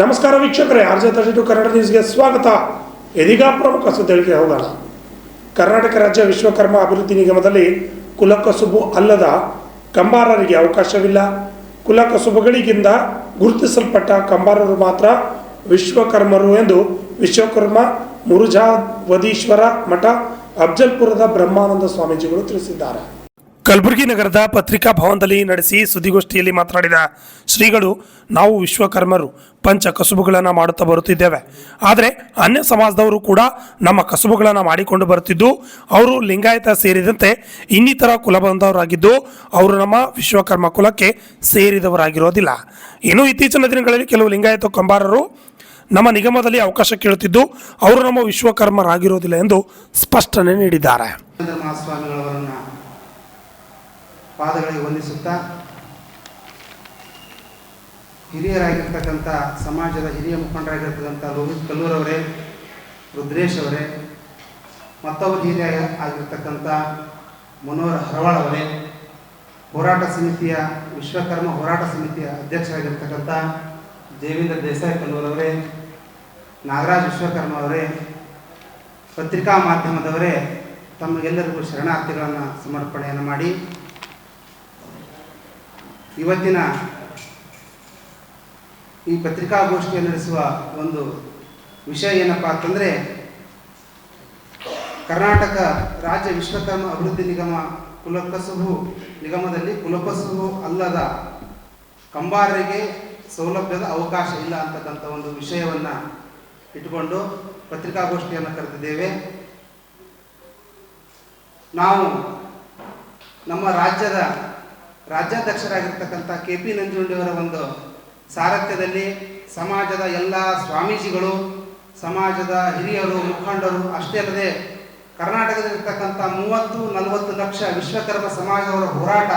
ನಮಸ್ಕಾರ ವೀಕ್ಷಕರೇ, RJ32 ಕನ್ನಡ ನ್ಯೂಸ್ಗೆ ಸ್ವಾಗತ. ಇದೀಗ ಪ್ರಮುಖ ಸುದ್ದಿಗಳಿಗೆ ಹೋಗೋಣ. ಕರ್ನಾಟಕ ರಾಜ್ಯ ವಿಶ್ವಕರ್ಮ ಅಭಿವೃದ್ಧಿ ನಿಗಮದಲ್ಲಿ ಕುಲಕಸುಬು ಅಲ್ಲದ ಕಂಬಾರರಿಗೆ ಅವಕಾಶವಿಲ್ಲ. ಕುಲಕಸುಬುಗಳಿಗಿಂತ ಗುರುತಿಸಲ್ಪಟ್ಟ ಕಂಬಾರರು ಮಾತ್ರ ವಿಶ್ವಕರ್ಮರು ಎಂದು ವಿಶ್ವಕರ್ಮ ಮುರುಜಾವದೀಶ್ವರ ಮಠ ಅಫ್ಜಲ್ಪುರದ ಬ್ರಹ್ಮಾನಂದ ಸ್ವಾಮೀಜಿಗಳು ತಿಳಿಸಿದ್ದಾರೆ. ಕಲಬುರಗಿ ನಗರದ ಪತ್ರಿಕಾ ಭವನದಲ್ಲಿ ನಡೆಸಿ ಸುದ್ದಿಗೋಷ್ಠಿಯಲ್ಲಿ ಮಾತನಾಡಿದ ಶ್ರೀಗಳು, ನಾವು ವಿಶ್ವಕರ್ಮರು ಪಂಚ ಕಸುಬುಗಳನ್ನು ಮಾಡುತ್ತಾ ಬರುತ್ತಿದ್ದೇವೆ. ಆದರೆ ಅನ್ಯ ಸಮಾಜದವರು ಕೂಡ ನಮ್ಮ ಕಸುಬುಗಳನ್ನು ಮಾಡಿಕೊಂಡು ಬರುತ್ತಿದ್ದು, ಅವರು ಲಿಂಗಾಯತ ಸೇರಿದಂತೆ ಇನ್ನಿತರ ಕುಲ ಬಂದವರಾಗಿದ್ದು, ಅವರು ನಮ್ಮ ವಿಶ್ವಕರ್ಮ ಕುಲಕ್ಕೆ ಸೇರಿದವರಾಗಿರೋದಿಲ್ಲ. ಇನ್ನು ಇತ್ತೀಚಿನ ದಿನಗಳಲ್ಲಿ ಕೆಲವು ಲಿಂಗಾಯತ ಕಂಬಾರರು ನಮ್ಮ ನಿಗಮದಲ್ಲಿ ಅವಕಾಶ ಕೇಳುತ್ತಿದ್ದು, ಅವರು ನಮ್ಮ ವಿಶ್ವಕರ್ಮರಾಗಿರೋದಿಲ್ಲ ಎಂದು ಸ್ಪಷ್ಟನೆ ನೀಡಿದ್ದಾರೆ. ಪಾದಗಳಿಗೆ ವಂದಿಸುತ್ತಾ, ಹಿರಿಯರಾಗಿರ್ತಕ್ಕಂಥ ಸಮಾಜದ ಹಿರಿಯ ಮುಖಂಡರಾಗಿರ್ತಕ್ಕಂಥ ರೋಹಿತ್ ಕಲ್ಲೂರವರೇ, ರುದ್ರೇಶ್ ಅವರೇ, ಮತ್ತೊಬ್ಬರು ಹಿರಿಯ ಆಗಿರ್ತಕ್ಕಂಥ ಮನೋಹರ್ ಹರವಾಳ್ ಅವರೇ, ಹೋರಾಟ ಸಮಿತಿಯ ವಿಶ್ವಕರ್ಮ ಹೋರಾಟ ಸಮಿತಿಯ ಅಧ್ಯಕ್ಷರಾಗಿರ್ತಕ್ಕಂಥ ದೇವೇಂದ್ರ ದೇಸಾಯಿ ಕಲ್ಲೂರವರೇ, ನಾಗರಾಜ್ ವಿಶ್ವಕರ್ಮ ಅವರೇ, ಪತ್ರಿಕಾ ಮಾಧ್ಯಮದವರೇ, ತಮಗೆಲ್ಲರಿಗೂ ಶರಣಾರ್ಥಿಗಳನ್ನು ಸಮರ್ಪಣೆಯನ್ನು ಮಾಡಿ, ಇವತ್ತಿನ ಈ ಪತ್ರಿಕಾಗೋಷ್ಠಿಯನ್ನು ನಡೆಸುವ ಒಂದು ವಿಷಯ ಏನಪ್ಪ ಅಂತಂದರೆ, ಕರ್ನಾಟಕ ರಾಜ್ಯ ವಿಶ್ವಕರ್ಮ ಅಭಿವೃದ್ಧಿ ನಿಗಮ ಕುಲಕಸುಬು ನಿಗಮದಲ್ಲಿ ಕುಲಕಸುಬು ಅಲ್ಲದ ಕಂಬಾರರಿಗೆ ಸೌಲಭ್ಯದ ಅವಕಾಶ ಇಲ್ಲ ಅಂತಕ್ಕಂಥ ಒಂದು ವಿಷಯವನ್ನು ಇಟ್ಟುಕೊಂಡು ಪತ್ರಿಕಾಗೋಷ್ಠಿಯನ್ನು ಕರೆದಿದ್ದೇವೆ. ನಾವು ನಮ್ಮ ರಾಜ್ಯಾಧ್ಯಕ್ಷರಾಗಿರ್ತಕ್ಕಂಥ KP ನಂಜುಂಡಿಯವರ ಒಂದು ಸಾರಥ್ಯದಲ್ಲಿ ಸಮಾಜದ ಎಲ್ಲ ಸ್ವಾಮೀಜಿಗಳು, ಸಮಾಜದ ಹಿರಿಯರು, ಮುಖಂಡರು ಅಷ್ಟೇ ಅಲ್ಲದೆ ಕರ್ನಾಟಕದಲ್ಲಿರ್ತಕ್ಕಂಥ 30-40 ಲಕ್ಷ ವಿಶ್ವಕರ್ಮ ಸಮಾಜದವರ ಹೋರಾಟ,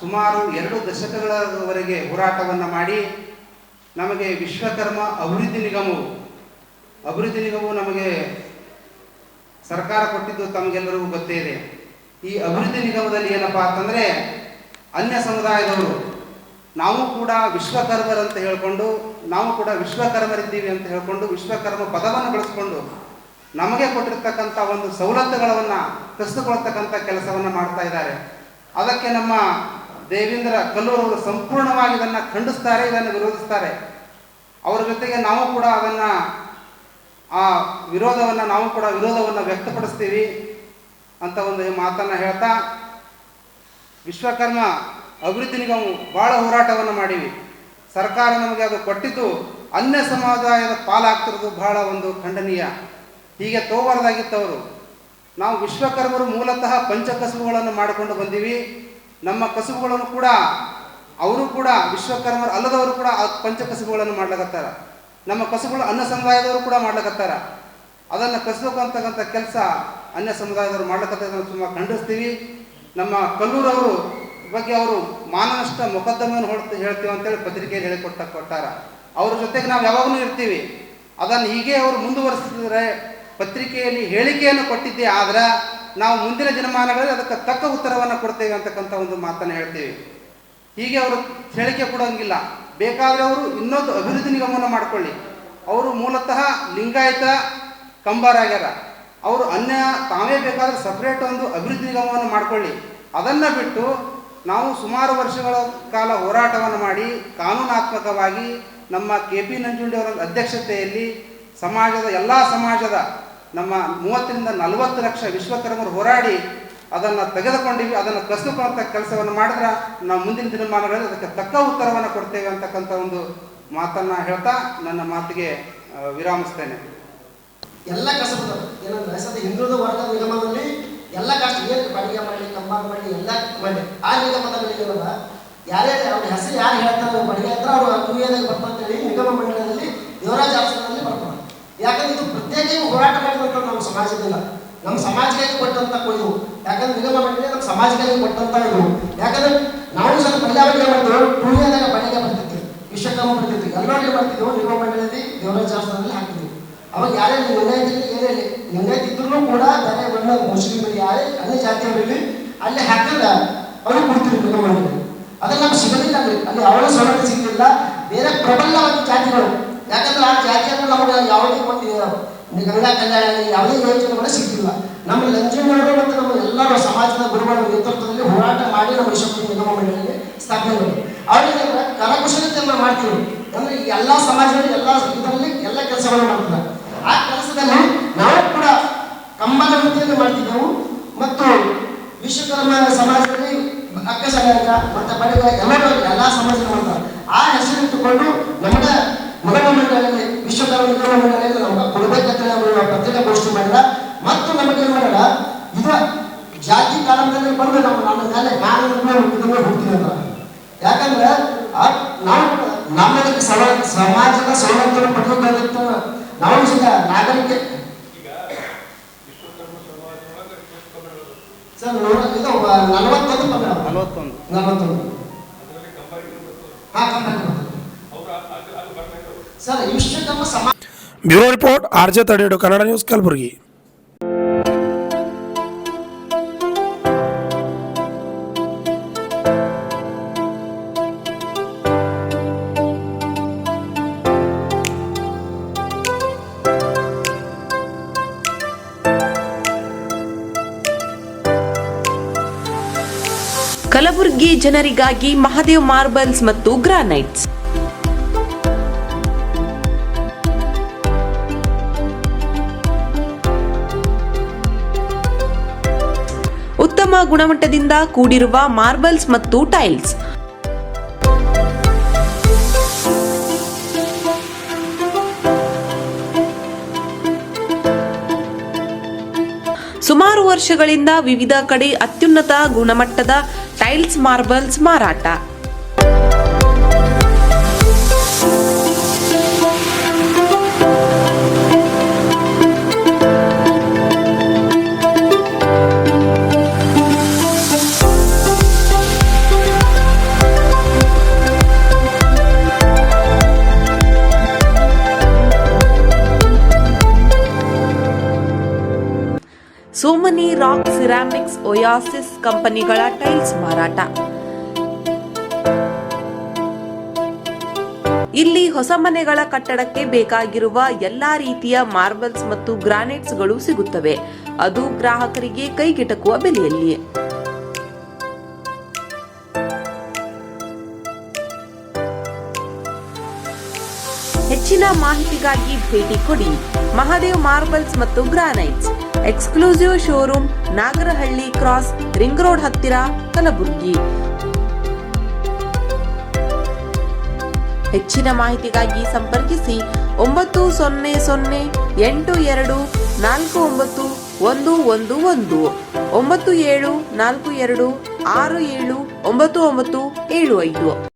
ಸುಮಾರು 2 ದಶಕಗಳವರೆಗೆ ಹೋರಾಟವನ್ನು ಮಾಡಿ ನಮಗೆ ವಿಶ್ವಕರ್ಮ ಅಭಿವೃದ್ಧಿ ನಿಗಮವು ನಮಗೆ ಸರ್ಕಾರ ಕೊಟ್ಟಿದ್ದು ತಮಗೆಲ್ಲರಿಗೂ ಗೊತ್ತೇ ಇದೆ. ಈ ಅಭಿವೃದ್ಧಿ ನಿಗಮದಲ್ಲಿ ಏನಪ್ಪಾ ಅಂತಂದರೆ, ಅನ್ಯ ಸಮುದಾಯದವರು ನಾವು ಕೂಡ ವಿಶ್ವಕರ್ಮರಂತ ಹೇಳಿಕೊಂಡು, ನಾವು ಕೂಡ ವಿಶ್ವಕರ್ಮರಿದ್ದೀವಿ ಅಂತ ಹೇಳಿಕೊಂಡು ವಿಶ್ವಕರ್ಮ ಪದವನ್ನು ಬಳಸಿಕೊಂಡು ನಮಗೆ ಕೊಟ್ಟಿರ್ತಕ್ಕಂಥ ಒಂದು ಸವಲತ್ತುಗಳನ್ನು ಕಸಿದುಕೊಳ್ತಕ್ಕಂಥ ಕೆಲಸವನ್ನು ಮಾಡ್ತಾ ಇದ್ದಾರೆ. ಅದಕ್ಕೆ ನಮ್ಮ ದೇವೇಂದ್ರ ಕಲ್ಲೂರವರು ಸಂಪೂರ್ಣವಾಗಿ ಇದನ್ನು ಖಂಡಿಸ್ತಾರೆ, ಇದನ್ನು ವಿರೋಧಿಸ್ತಾರೆ. ಅವರ ಜೊತೆಗೆ ನಾವು ಕೂಡ ವಿರೋಧವನ್ನು ವ್ಯಕ್ತಪಡಿಸ್ತೀವಿ ಅಂತ ಒಂದು ಮಾತನ್ನು ಹೇಳ್ತಾ, ವಿಶ್ವಕರ್ಮ ಅಭಿವೃದ್ಧಿ ನಿಗಮವು ಭಾಳ ಹೋರಾಟವನ್ನು ಮಾಡೀವಿ. ಸರ್ಕಾರ ನಮಗೆ ಅದು ಕೊಟ್ಟಿದ್ದು ಅನ್ಯ ಸಮುದಾಯದ ಪಾಲಾಗ್ತಿರೋದು ಬಹಳ ಒಂದು ಖಂಡನೀಯ. ಹೀಗೆ ತೋಬಾರ್ದಾಗಿತ್ತವರು. ನಾವು ವಿಶ್ವಕರ್ಮರು ಮೂಲತಃ ಪಂಚ ಕಸುಬುಗಳನ್ನು ಮಾಡಿಕೊಂಡು ಬಂದೀವಿ. ನಮ್ಮ ಕಸುಬುಗಳನ್ನು ಕೂಡ ಅವರು ಕೂಡ ವಿಶ್ವಕರ್ಮರು ಅಲ್ಲದವರು ಕೂಡ ಪಂಚ ಕಸುಬುಗಳನ್ನು ಮಾಡ್ಲಕತ್ತಾರ. ನಮ್ಮ ಕಸುಬುಗಳು ಅನ್ಯ ಸಮುದಾಯದವರು ಕೂಡ ಮಾಡ್ಲಕತ್ತಾರ. ಅದನ್ನು ಕಸಿದುಕೊಂತಕ್ಕಂಥ ಕೆಲಸ ಅನ್ಯ ಸಮುದಾಯದವರು ಮಾಡ್ಲಕತ್ತದನ್ನು ತುಂಬ ಖಂಡಿಸ್ತೀವಿ. ನಮ್ಮ ಕಲ್ಲೂರವರು ಬಗ್ಗೆ ಅವರು ಮಾನನಷ್ಟ ಮೊಕದ್ದಮೆಯನ್ನು ಹೇಳ್ತೀವಿ ಅಂತೇಳಿ ಪತ್ರಿಕೆಯಲ್ಲಿ ಕೊಟ್ಟಾರ. ಅವ್ರ ಜೊತೆಗೆ ನಾವು ಯಾವಾಗಲೂ ಇರ್ತೀವಿ. ಅದನ್ನು ಹೀಗೆ ಅವರು ಮುಂದುವರಿಸಿದರೆ, ಪತ್ರಿಕೆಯಲ್ಲಿ ಹೇಳಿಕೆಯನ್ನು ಕೊಟ್ಟಿದ್ದೇ ಆದ್ರೆ ನಾವು ಮುಂದಿನ ದಿನಮಾನಗಳಲ್ಲಿ ಅದಕ್ಕೆ ತಕ್ಕ ಉತ್ತರವನ್ನು ಕೊಡ್ತೇವೆ ಅಂತಕ್ಕಂಥ ಒಂದು ಮಾತನ್ನು ಹೇಳ್ತೀವಿ. ಹೀಗೆ ಅವರು ಹೇಳಿಕೆ ಕೊಡೋಂಗಿಲ್ಲ. ಬೇಕಾದರೆ ಅವರು ಇನ್ನೊಂದು ಅಭಿವೃದ್ಧಿ ನಿಗಮವನ್ನು ಮಾಡಿಕೊಳ್ಳಿ. ಅವರು ಮೂಲತಃ ಲಿಂಗಾಯತ ಕಂಬಾರಾಗ್ಯಾರ. ಅವರು ತಾವೇ ಬೇಕಾದರೆ ಸಪ್ರೇಟ್ ಒಂದು ಅಭಿವೃದ್ಧಿ ನಿಗಮವನ್ನು ಮಾಡಿಕೊಳ್ಳಿ. ಅದನ್ನು ಬಿಟ್ಟು ನಾವು ಸುಮಾರು ವರ್ಷಗಳ ಕಾಲ ಹೋರಾಟವನ್ನು ಮಾಡಿ ಕಾನೂನಾತ್ಮಕವಾಗಿ ನಮ್ಮ KP ನಂಜುಂಡಿಯವರ ಅಧ್ಯಕ್ಷತೆಯಲ್ಲಿ ಎಲ್ಲ ಸಮಾಜದ ನಮ್ಮ 30-40 ಲಕ್ಷ ವಿಶ್ವಕರ್ಮರು ಹೋರಾಡಿ ಅದನ್ನು ತೆಗೆದುಕೊಂಡಿವಿ. ಅದನ್ನು ಕಸಿದುಕೊಳ್ಳುವಂಥ ಕೆಲಸವನ್ನು ಮಾಡಿದ್ರೆ ನಾವು ಮುಂದಿನ ದಿನಮಾನಗಳಲ್ಲಿ ಅದಕ್ಕೆ ತಕ್ಕ ಉತ್ತರವನ್ನು ಕೊಡ್ತೇವೆ ಅಂತಕ್ಕಂಥ ಒಂದು ಮಾತನ್ನು ಹೇಳ್ತಾ ನನ್ನ ಮಾತಿಗೆ ವಿರಾಮಿಸ್ತೇನೆ. ಎಲ್ಲ ಕಸಬದವರು ಏನಂದ್ರೆ ಹಿಂದುಳಿದ ವರ್ಗದ ನಿಗಮದಲ್ಲಿ ಎಲ್ಲ ಕಾಸ್ಟ್ ಏನು ಬಾಡಿಗೆ ಮಾಡಲಿ, ಕಂಬಾರ ಮಾಡಲಿ, ಎಲ್ಲ ಮಾಡಿ ಆ ನಿಗಮದಲ್ಲಿ ಯಾರೇ ಅವ್ರ ಹೆಸರು ಯಾರು ಹೇಳ್ತಾರೆ ಬಾಡಿಗೆ ಹತ್ರ ಅವರು ಕ್ರಿಯೆದಾಗ ಬರ್ತಂತೇಳಿ ನಿಗಮ ಮಂಡಳದಲ್ಲಿ ದೇವರಾಜ್ ಆಶ್ರಮದಲ್ಲಿ ಬರ್ತಾರೆ. ಯಾಕಂದ್ರೆ ಇದು ಪ್ರತ್ಯೇಕ ಹೋರಾಟ ಮಾಡಿದಂಥ ನಮ್ಮ ಸಮಾಜದಿಲ್ಲ, ನಮ್ಮ ಸಮಾಜಕ್ಕೆ ಕೊಟ್ಟಂತ ಕೊಯ್ದು. ಯಾಕಂದ್ರೆ ನಿಗಮ ಮಂಡಳಿ ನಮ್ಮ ಸಮಾಜಕ್ಕೆ ಕೊಟ್ಟಂತ ಇದು. ಯಾಕಂದ್ರೆ ನಾವು ಸ್ವಲ್ಪ ಪಲ್ಯಾವಳಿ ಮಾಡಿದ್ರು ಕ್ರಿಯೆದಾಗ ಬಾಡಿಗೆ ಬರ್ತಿದ್ವಿ, ವಿಶ್ವಕರ್ಮ ಬರ್ತಿದ್ವಿ, ಎಲ್ಲರೂ ಮಾಡ್ತಿದ್ವು. ನಿಗಮ ಮಂಡಳದಲ್ಲಿ ದೇವರಾಜ್ ಆಶ್ರಮದಲ್ಲಿ ಹಾಕಿದ್ವಿ. ಅವಾಗ ಯಾರೇ ಲಿಂಗಾಯತ ಇದ್ರೂ ಕೂಡ ಬೇರೆ ಬಣ್ಣ ಮುಸ್ಲಿಮರು ಯಾರೇ ಅನ್ಯ ಜಾತಿಯವರಲ್ಲಿ ಅಲ್ಲಿ ಹಾಕಿದ್ರೆ ಅವ್ರಿಗೆ ಕೊಡ್ತೀವಿ ನಿಗಮ ಮಂಡಳಿ. ಅದನ್ನ ನಮ್ಗೆ ಸಿಗಲಿಲ್ಲ. ಅಲ್ಲಿ ಅವಳ ಸೌಲಭ್ಯ ಸಿಗಲಿಲ್ಲ. ಬೇರೆ ಪ್ರಬಲವಾದ ಜಾತಿಗಳು, ಯಾಕಂದ್ರೆ ಯಾವುದೇ ಒಂದು ಗಂಗಾ ಕಲ್ಯಾಣ ಯಾವುದೇ ಯೋಜನೆಗಳು ಸಿಗ್ತಿಲ್ಲ. ನಮ್ಮ ನಂಜನಗೂಡು ಮತ್ತು ನಮ್ಮ ಎಲ್ಲರೂ ಸಮಾಜದ ಗುರುಗಳ ನೇತೃತ್ವದಲ್ಲಿ ಹೋರಾಟ ಮಾಡಿ ನಮ್ಮ ವಿಶ್ವಕರ್ಮ ನಿಗಮ ಮಂಡಳಿಗೆ ಸ್ಥಾಪನೆ ಮಾಡಿ ಅವರಿಗೆ ಕರಕುಶಲತೆಯನ್ನು ಮಾಡ್ತೀವಿ. ಅಂದರೆ ಎಲ್ಲ ಸಮಾಜದಲ್ಲಿ ಎಲ್ಲ ಇದರಲ್ಲಿ ಎಲ್ಲ ಕೆಲಸಗಳನ್ನು ಮಾಡ್ತಾರೆ. ಆ ಕೆಲಸದಲ್ಲಿ ನಾವು ಕೂಡ ಕಂಬದ ವೃತ್ತಿಯನ್ನು ಮಾಡ್ತಿದ್ದೆವು ಮತ್ತು ವಿಶ್ವಕರ್ಮ ಸಮಾಜದಲ್ಲಿ ಅಕ್ಕ ಸಮಾಜ ಮತ್ತು ಬಡಿಗ ಎಲ್ಲರೂ ಎಲ್ಲ ಸಮಾಜಗಳು ಮಾಡ್ತಾರೆ. ಆ ಹೆಸರಿಟ್ಟುಕೊಂಡು ನಮಗೆ ನಿಗಮ ಮಂಡಳಿಯಲ್ಲಿ ವಿಶ್ವಕರ್ಮ ನಿಗಮ ಮಂಡಳಿಯಲ್ಲಿ ನಮಗೆ ಕೊಡಬೇಕಂತ ಪತ್ರಿಕಾಗೋಷ್ಠಿ ಮಾಡಿದ ಮತ್ತು ನಮಗೆ ಏನು ಮಾಡೋಣ ಇದು ಜಾತಿ ಕಾಲದಲ್ಲಿ ಬಂದು ನಮ್ಮ ಮೇಲೆ ನಾನು ಹೋಗ್ತೀನಿ ಅಂತ. ಯಾಕಂದ್ರೆ ನಾವು ನಮ್ಮದಕ್ಕೆ ಸಮಾಜದ ಸೌಲಭ್ಯವನ್ನು ಪಡೆದುಕೊಳ್ಳುತ್ತ ನಾವು ಸಹ ನಾಗರಿಕ ಸರ್ ಇದು 41 ಸರ್ ವಿಶ್ವಕರ್ಮ ಸಮಾಜ. Bureau report RJ 32 Kannada news Kalaburagi. Kalaburagi ಜನರಿಗಾಗಿ ಮಹಾದೇವ್ ಮಾರ್ಬಲ್ಸ್ ಮತ್ತು ಗ್ರಾನೈಟ್ಸ್. ಉತ್ತಮ ಗುಣಮಟ್ಟದಿಂದ ಕೂಡಿರುವ ಮಾರ್ಬಲ್ಸ್ ಮತ್ತು ಟೈಲ್ಸ್. ಸುಮಾರು ವರ್ಷಗಳಿಂದ ವಿವಿಧ ಕಡೆ ಅತ್ಯುನ್ನತ ಗುಣಮಟ್ಟದ ಟೈಲ್ಸ್ ಮಾರ್ಬಲ್ಸ್ ಮಾರಾಟ. ಸೋಮನಿ ರಾಕ್ ಸಿರಾಮಿಕ್ಸ್ ಒಯಾಸಿಸ್ ಕಂಪನಿಗಳ ಟೈಲ್ಸ್ ಮಾರಾಟ. ಇಲ್ಲಿ ಹೊಸ ಮನೆಗಳ ಕಟ್ಟಡಕ್ಕೆ ಬೇಕಾಗಿರುವ ಎಲ್ಲಾ ರೀತಿಯ ಮಾರ್ಬಲ್ಸ್ ಮತ್ತು ಗ್ರಾನೈಟ್ಸ್ಗಳು ಸಿಗುತ್ತವೆ, ಅದು ಗ್ರಾಹಕರಿಗೆ ಕೈಗೆಟಕುವ ಬೆಲೆಯಲ್ಲಿ. ಹೆಚ್ಚಿನ ಮಾಹಿತಿಗಾಗಿ ಭೇಟಿ ಕೊಡಿ. ಮಹಾದೇವ್ ಮಾರ್ಬಲ್ಸ್ ಮತ್ತು granites, exclusive showroom, Nagarahalli cross, ring road ಹತ್ತಿರ, ಕಲಬುರಗಿ. ಹೆಚ್ಚಿನ ಮಾಹಿತಿಗಾಗಿ ಸಂಪರ್ಕಿಸಿ 9008249111 9742679975.